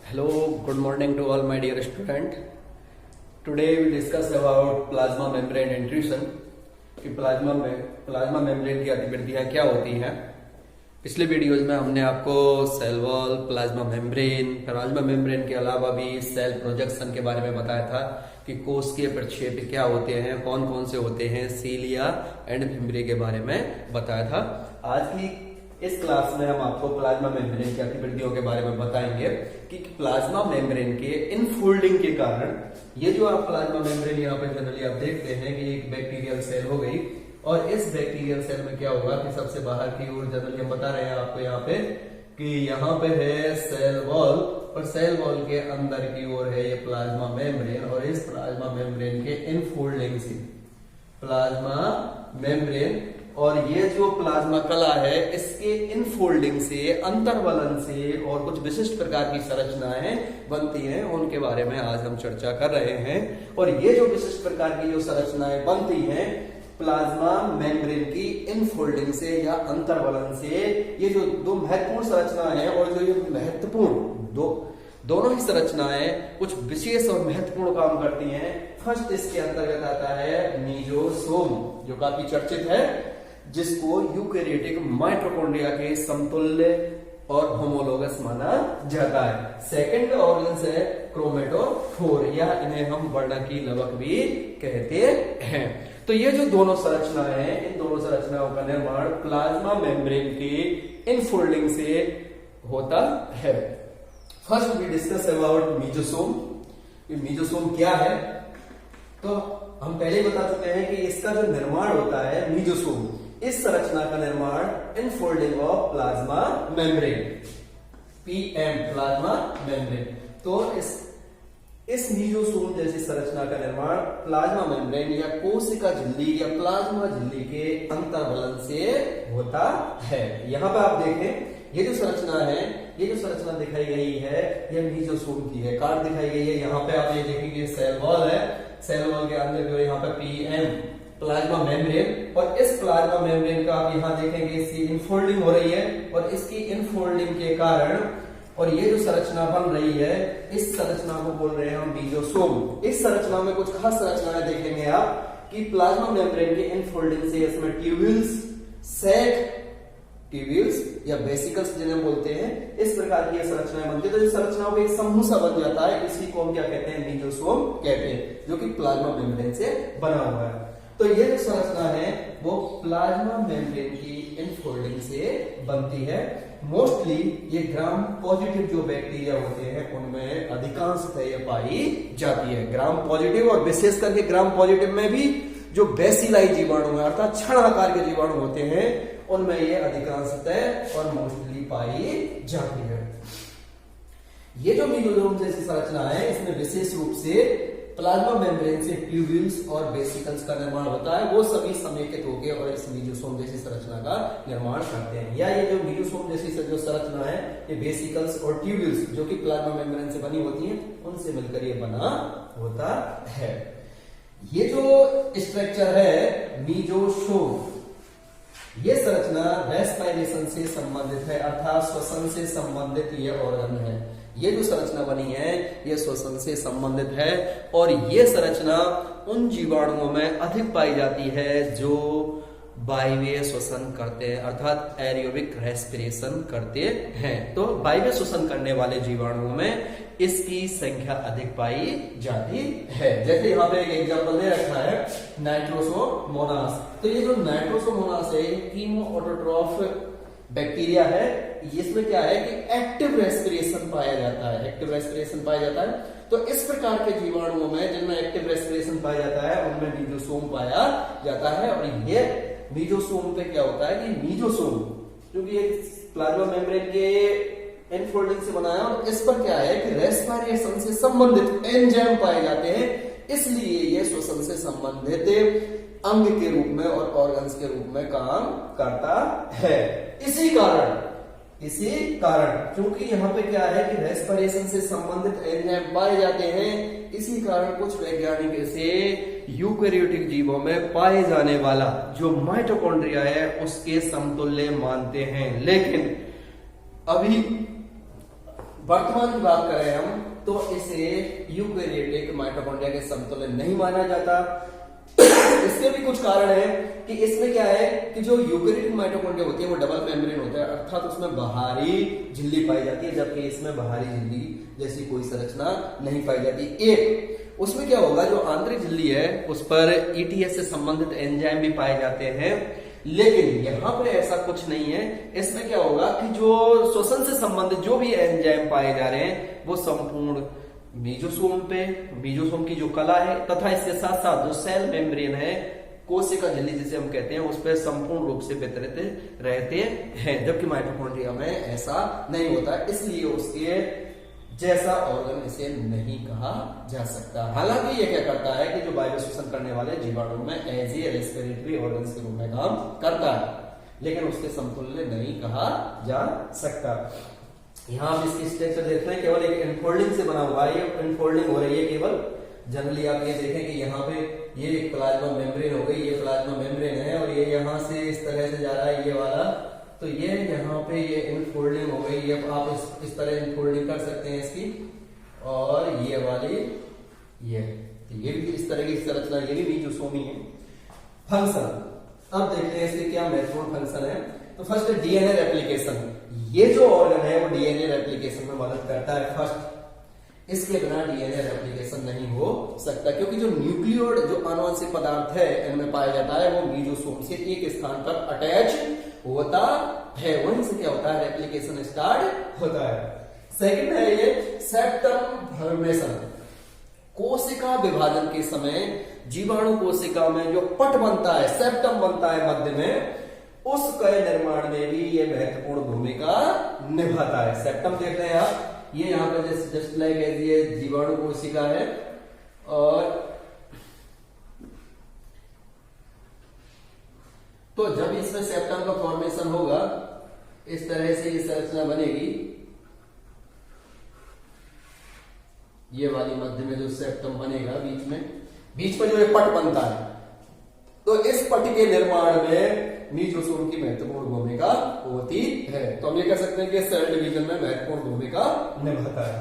Hello, good morning to all my dear student. Today we discuss about plasma membrane intrusion कि plasma membrane की गतिविधियां क्या होती हैं। पिछले वीडियोज में हमने आपको सेल वॉल, प्लाज्मा मेम्ब्रेन के अलावा भी सेल प्रोजेक्शन के बारे में बताया था कि कोशिकीय प्रक्षेप क्या होते हैं, कौन कौन से होते हैं, सीलिया एंड फिम्ब्री के बारे में बताया था। आज की इस क्लास में हम आपको प्लाज्मा मेम्ब्रेन की गतिविधियों के बारे में बताएंगे कि प्लाज्मा मेम्ब्रेन के इनफोल्डिंग के कारण ये जो आप प्लाज्मा मेम्ब्रेन यहाँ पे जनरली आप देखते हैं कि एक बैक्टीरियल सेल हो गई और इस बैक्टीरियल सेल में क्या होगा कि सबसे बाहर की ओर जनरली हम बता रहे हैं आपको यहाँ पे कि यहाँ पे है सेल वॉल और सेल वॉल के अंदर की ओर है ये प्लाज्मा मेम्ब्रेन और इस प्लाज्मा मेम्ब्रेन के इनफोल्डिंग से प्लाज्मा मेम्ब्रेन और ये जो प्लाज्मा कला है इसके इनफोल्डिंग से, अंतर्वलन से और कुछ विशिष्ट प्रकार की संरचनाएं बनती हैं, उनके बारे में आज हम चर्चा कर रहे हैं। और ये जो विशिष्ट प्रकार की जो संरचनाएं बनती हैं प्लाज्मा मेम्ब्रेन की इनफोल्डिंग से या अंतर्वलन से, ये जो दो महत्वपूर्ण संरचनाएं हैं और जो ये महत्वपूर्ण दोनों ही संरचनाएं कुछ विशेष और महत्वपूर्ण काम करती हैं। फर्स्ट इसके अंतर्गत आता है मीजोसोम, जो काफी चर्चित है, जिसको यूकैरियोटिक माइटोकॉन्ड्रिया के समतुल्य और होमोलोगस माना जाता है। सेकंड ऑर्गन है क्रोमेटोफोर, या इन्हें हम वर्णकी लवक भी कहते हैं। तो ये जो दोनों संरचनाएं हैं, इन दोनों संरचनाओं का निर्माण प्लाज्मा मेम्ब्रेन की इनफोल्डिंग से होता है। First we discuss about mesosome. Mesosome क्या है? तो हम पहले बता चुके हैं कि इसका जो निर्माण होता है मीजोसोम, इस संरचना का निर्माण infolding of plasma membrane, PM plasma membrane. तो इस मीजोसोम जैसी संरचना का निर्माण प्लाज्मा मेम्ब्रेन या कोशिका झिल्ली या प्लाज्मा झिल्ली के अंतर्वलन से होता है। यहां पर आप देखें ये जो संरचना है, ये जो संरचना दिखाई गई है यह मीजोसोम की है, कार्ड दिखाई गई है। यहाँ पे आप ये देखेंगे सेल वॉल है, सेल वॉल के अंदर जो यहाँ पे पीएम प्लाज्मा मेम्ब्रेन और इस प्लाज्मा मेम्ब्रेन का आप यहाँ देखेंगे इसकी इनफोल्डिंग हो रही है और इसकी इनफोल्डिंग के कारण और ये जो संरचना बन रही है इस संरचना को बोल रहे हैं हम मीजोसोम। इस संरचना में कुछ खास संरचनाएं देखेंगे आप कि प्लाज्मा मेम्ब्रेन के इनफोल्डिंग से इसमें ट्यूब्यूल्स, सैक, ट्यूब्यूल्स या वेसिकल्स जिन्हें बोलते हैं, इस प्रकार की संरचनाएं बनती है। तो इस संरचनाओं का एक समूह सा बन जाता है, इसी को हम क्या कहते हैं? मीजोसोम कहते हैं, जो कि प्लाज्मा मेम्ब्रेन से बना हुआ है। तो ये जो संरचना है वो प्लाज्मा मेम्ब्रेन की इनफोल्डिंग से बनती है। मोस्टली ये ग्राम पॉजिटिव जो बैक्टीरिया होते हैं उनमें अधिकांशतः ये पाई जाती है। ग्राम पॉजिटिव और विशेष करके ग्राम पॉजिटिव में भी जो बेसिलाई जीवाणु है अर्थात क्षण आकार के जीवाणु होते हैं उनमें ये अधिकांशतः और मोस्टली पाई जाती है। ये जो मीजोसोम जैसी संरचना है इसमें विशेष रूप से प्लाज्मा मेम्ब्रेन से ट्यूब्यूल्स और वेसिकल्स का निर्माण होता है, वो सभी समेकित होकर और इस मीजोसोम जैसी संरचना का निर्माण करते हैं। या ये जो मीजोसोम जैसी जो संरचना है ये वेसिकल्स और ट्यूब्यूल्स जो कि प्लाज्मा मेम्ब्रेन से बनी होती हैं उनसे मिलकर ये बना होता है। ये जो स्ट्रक्चर है मीजोसोम, ये संरचना रेस्पिरेशन से संबंधित है अर्थात श्वसन से संबंधित ये ऑर्गन है। ये जो संरचना बनी है ये श्वसन से संबंधित है और ये संरचना उन जीवाणुओं में अधिक पाई जाती है जो वायवीय श्वसन करते हैं अर्थात एरोबिक रेस्पिरेशन करते हैं। तो वायवीय श्वसन करने वाले जीवाणुओं में इसकी संख्या अधिक पाई जाती है। जैसे यहाँ पे एक एग्जांपल दे रखा है नाइट्रोसोमोनास। तो ये जो नाइट्रोसोमोनास है कीमोऑटोट्रॉफ बैक्टीरिया है, इसमें क्या है कि एक्टिव रेस्पिरेशन पाया जाता है, एक्टिव रेस्पिरेशन पाया जाता है। तो इस प्रकार के जीवाणुओं में जिनमें एक्टिव रेस्पिरेशन पाया जाता है उनमें मीजोसोम पाया जाता है। और ये मीजोसोम पे क्या होता है कि मीजोसोम क्योंकि ये प्लाज्मा मेम्ब्रेन के इनफोल्डिंग से बनाया और इस पर क्या है कि रेस्पिरेशन से संबंधित एंजाइम पाए जाते हैं, इसलिए ये श्वसन से संबंधित अंग के रूप में और ऑर्गन्स के रूप में काम करता है। इसी कारण क्योंकि यहाँ पे क्या है कि रेस्पिरेशन से संबंधित एंजाइम पाए जाते हैं, इसी कारण कुछ वैज्ञानिक इसे यूकैरियोटिक जीवों में पाए जाने वाला जो माइटोकॉन्ड्रिया है उसके समतुल्य मानते हैं। लेकिन अभी वर्तमान की बात करें हम तो इसे यूकेरियोटिक माइटोकॉन्ड्रिया के समतुल्य नहीं माना जाता। इसके भी कुछ कारण है कि इसमें क्या है कि जो यूकेरियोटिक माइटोकॉन्ड्रिया होती है वो डबल मेम्ब्रेन होता है, अर्थात उसमें बाहरी झिल्ली पाई जाती है, जबकि इसमें बाहरी झिल्ली जैसी कोई संरचना नहीं पाई जाती। एक उसमें क्या होगा, जो आंतरिक झिल्ली है उस पर ईटीएस से संबंधित एंजाइम भी पाए जाते हैं, लेकिन यहां पे ऐसा कुछ नहीं है। इसमें क्या होगा कि जो श्वसन से संबंधित जो भी एंजाइम पाए जा रहे हैं वो संपूर्ण मीजोसोम की जो कला है तथा इसके साथ साथ जो सेल मेम्ब्रेन है, कोशिका झिल्ली जिसे हम कहते हैं, उस पर संपूर्ण रूप से वितरित रहते हैं, जबकि माइटोकॉन्ड्रिया में ऐसा नहीं होता, इसलिए उसके जैसा ऑर्गन इसे नहीं कहा जा सकता। हालांकि ये क्या करता है कि जो वायु शोषण करने वाले जीवाणु में एज ए रेस्पिरेटरी ऑर्गन के रूप में काम करता है, लेकिन उसके समतुल्य नहीं कहा जा सकता। यहाँ आप इसकी स्ट्रक्चर देख रहे हैं, केवल एक इनफोल्डिंग से बना हुआ है, ये इनफोल्डिंग हो रही है केवल। जनरली आप ये देखें कि यहाँ पे ये एक प्लाज्मा मेम्ब्रेन हो गई, ये प्लाज्मा मेम्ब्रेन है और ये यहाँ से इस तरह से जा रहा है ये वाला, तो ये यहाँ पे ये इनफोल्डिंग हो गई। ये आप इस तरह इनफोल्डिंग कर सकते हैं इसकी, और ये वाली ये भी इस तरह की संरचना, ये भी मीजोसोमी है। फंक्शन अब देखते हैं इसके क्या महत्वपूर्ण फंक्शन है। तो फर्स्ट डीएनए रेप्लिकेशन, ये जो ऑर्गन है वो डीएनए रेप्लिकेशन में मदद करता है। फर्स्ट, इसके बिना डीएनए रेप्लिकेशन नहीं हो सकता, क्योंकि जो न्यूक्लियोइड जो आनुवंशिक पदार्थ है इनमें पाया जाता है वो मीजोसोम से एक स्थान पर अटैच होता है, वहीं से क्या होता है, रेप्लिकेशन स्टार्ट होता है। सेकंड है ये सेप्टम फॉर्मेशन, कोशिका विभाजन के समय जीवाणु कोशिका में जो पट बनता है, सेप्टम बनता है मध्य में, उसके निर्माण में भी ये महत्वपूर्ण भूमिका निभाता है। सेप्टम देख रहे हैं आप, ये यहाँ पर जस्ट लाइक ये जीवाणु कोशिका है, और तो जब इसमें सेप्टम का फॉर्मेशन होगा इस तरह से ये संरचना बनेगी, ये वाली मध्य में जो सेप्टम बनेगा, बीच में जो एक पट बनता है, तो इस पट के निर्माण में मीजोसोम की महत्वपूर्ण भूमिका होती है। तो हम ये कह सकते हैं कि सेल डिवीजन में महत्वपूर्ण भूमिका निभाता है।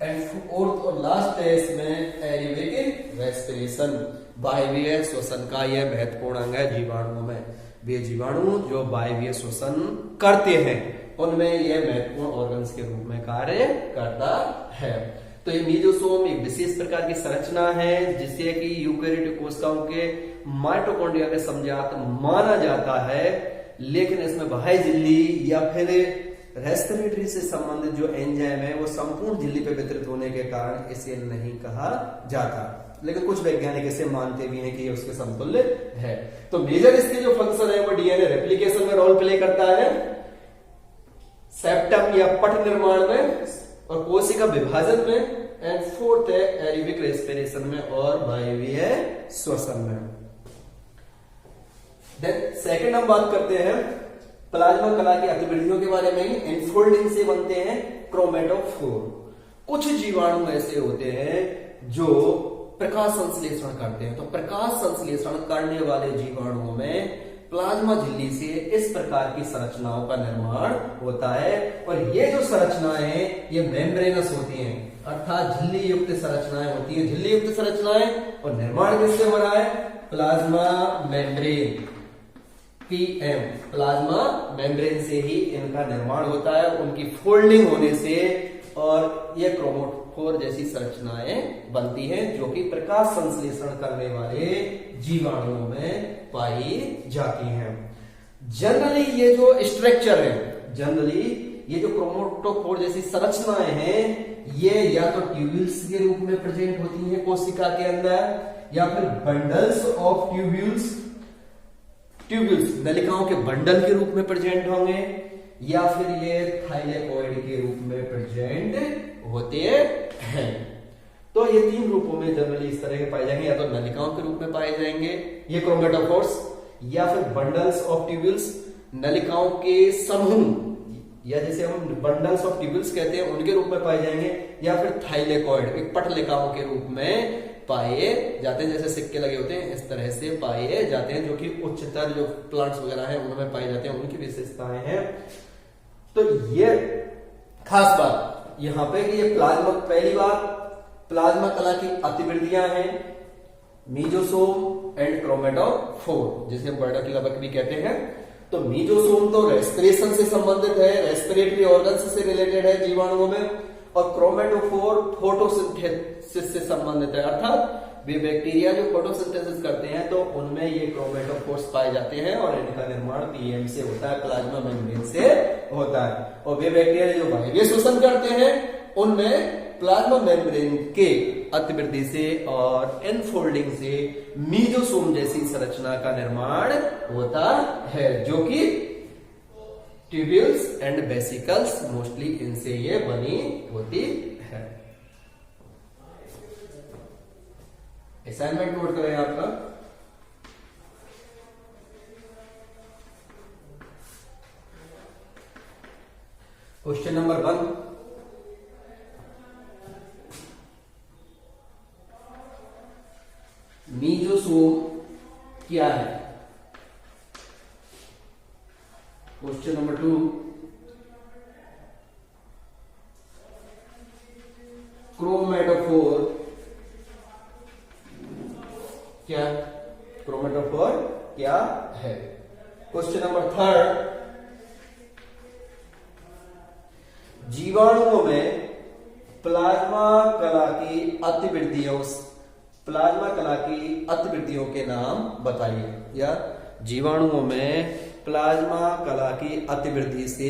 एंड फोर्थ और लास्ट है इसमें एरिबिक रेस्पिरेशन, वायवीय श्वसन का यह महत्वपूर्ण अंग है जीवाणुओं में। वे जीवाणु जो वायवीय श्वसन करते हैं उनमें यह महत्वपूर्ण ऑर्गन्स के रूप में कार्य करता है। तो ये मीजोसोम एक विशेष प्रकार की संरचना है जिसे कि यूकेरियोटिक कोशिकाओं के माइटोकॉन्ड्रिया के समजात माना जाता है, लेकिन इसमें बाह्य झिल्ली या फिर रेस्पिरेटरी से संबंधित जो एंजाइम है वो संपूर्ण झिल्ली पे वितरित होने के कारण इसे नहीं कहा जाता, लेकिन कुछ वैज्ञानिक इसे मानते भी हैं कि ये उसके समतुल्य है। तो मेजर इसके जो फंक्शन है वो डीएनए रेप्लिकेशन में रोल प्ले करता है, सेप्टम या पट निर्माण में, और कोशिका विभाजन में, एंड फोर्थ है एरिबिक रेस्पिरेशन में और वायवीय श्वसन में। देन सेकंड हम बात करते हैं प्लाज्मा कला की गतिविधियों के बारे में। इनफोल्डिंग से बनते हैं क्रोमेटोफोर। कुछ जीवाणु ऐसे होते हैं जो प्रकाश संश्लेषण करते हैं, तो प्रकाश संश्लेषण करने वाले जीवाणुओं में प्लाज्मा झिल्ली से इस प्रकार की संरचनाओं का निर्माण होता है, और ये जो संरचनाएं हैं ये मेम्ब्रेनस होती हैं, अर्थात झिल्ली युक्त संरचनाएं होती हैं। झिल्ली युक्त संरचनाएं, और निर्माण किससे हो रहा है, plasma membrane, PM, plasma membrane से ही इनका निर्माण होता है, उनकी फोल्डिंग होने से, और ये क्रोमोफोर जैसी संरचनाएं बनती हैं जो कि प्रकाश संश्लेषण करने वाले जीवाणुओं में पाई जाती हैं। जनरली ये जो स्ट्रक्चर है, जनरली ये जो क्रोमोटोफोर जैसी संरचनाएं हैं ये या तो ट्यूब्यूल्स के रूप में प्रेजेंट होती हैं कोशिका के अंदर, या फिर बंडल्स ऑफ ट्यूब्यूल्स नलिकाओं के बंडल के रूप में प्रेजेंट होंगे, या फिर ये थाइलेकोइड के रूप में प्रेजेंट होते हैं। तो ये तीन रूपों में जनरली इस तरह के पाए जाएंगे, या तो नलिकाओं के रूप में पाए जाएंगे ये क्रोमेटोफोर्स, या फिर बंडल्स ऑफ ट्यूब्यूल्स नलिकाओं के समूह, या जैसे हम बंडल्स ऑफ ट्यूब्यूल्स कहते हैं उनके रूप में पाए जाएंगे, या फिर थाइलेकोइड एक पटलिकाओं के रूप में पाए जाते हैं, जैसे सिक्के लगे होते हैं इस तरह से पाए जाते हैं, जो कि उच्चतर जो प्लांट्स वगैरह हैं उनमें पाए जाते हैं, उनकी विशेषताएं हैं। तो ये खास बात यहाँ पे कि ये प्लाज्मा, पहली बात प्लाज्मा कला की अतिवृद्धियां हैं मीजोसोम एंड क्रोमेटोफोर, जिसे हम बर्डा की लबक भी कहते हैं। तो मीजोसोम तो रेस्पिरेशन से संबंधित है, रेस्पिरेटरी ऑर्गन्स से रिलेटेड है जीवाणुओं में, और क्रोमेटोफोर फोटोसिंथेसिस से संबंधित है, अर्थात वे बैक्टीरिया जो फोटोसिंथेसिस करते हैं तो उनमें ये क्रोमेटोफोर्स पाए जाते हैं और इनका निर्माण पीएम से होता है, प्लाज्मा मेम्ब्रेन से होता है। और वे बैक्टीरिया जो वायवीय श्वसन करते हैं उनमें प्लाज्मा मेम्ब्रेन के अतिवृद्धि से और इनफोल्डिंग से मीजोसोम जैसी संरचना का निर्माण होता है, जो कि ट्यूब्यूल्स एंड वेसिकल्स मोस्टली इनसे ये बनी होती है। असाइनमेंट नोट करें आपका। क्वेश्चन नंबर 1, मीजोसोम क्या है? क्वेश्चन नंबर 2, क्रोमेटोफोर क्या, क्रोमेटोफोर क्या है? क्वेश्चन नंबर 3, जीवाणुओं में प्लाज्मा कला की अतिवृद्धियों के नाम बताइए, या जीवाणुओं में प्लाज्मा कला की अतिवृद्धि से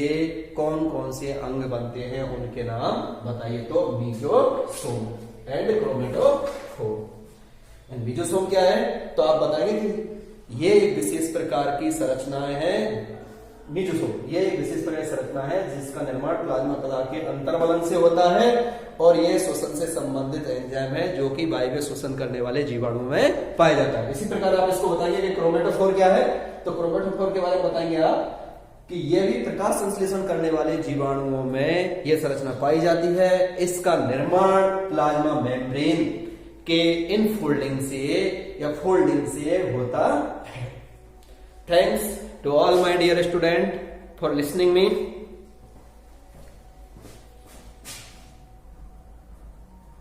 कौन कौन से अंग बनते हैं उनके नाम बताइए। तो मीजोसोम एंड क्रोमेटोफोर। मीजोसोम क्या है? तो आप बताएंगे कि ये एक विशेष प्रकार की संरचनाएं हैं। मीजोसोम ये एक विशेष प्रकार की संरचना है जिसका निर्माण प्लाज्मा कला के अंतर्वलन से होता है, और ये श्वसन से संबंधित एंजाइम है जो कि वायवीय श्वसन करने वाले जीवाणुओं में पाया जाता है। इसी प्रकार आप इसको बताइए कि क्रोमेटोफोर क्या है। तो क्रोमेटोफोर के बारे में बताएंगे आप कि ये भी प्रकाश संश्लेषण करने वाले जीवाणुओं में यह संरचना पाई जाती है। इसका निर्माण प्लाज्मा मेम्ब्रेन के इनफोल्डिंग से या फोल्डिंग से होता है। Thanks to all my dear student for listening me.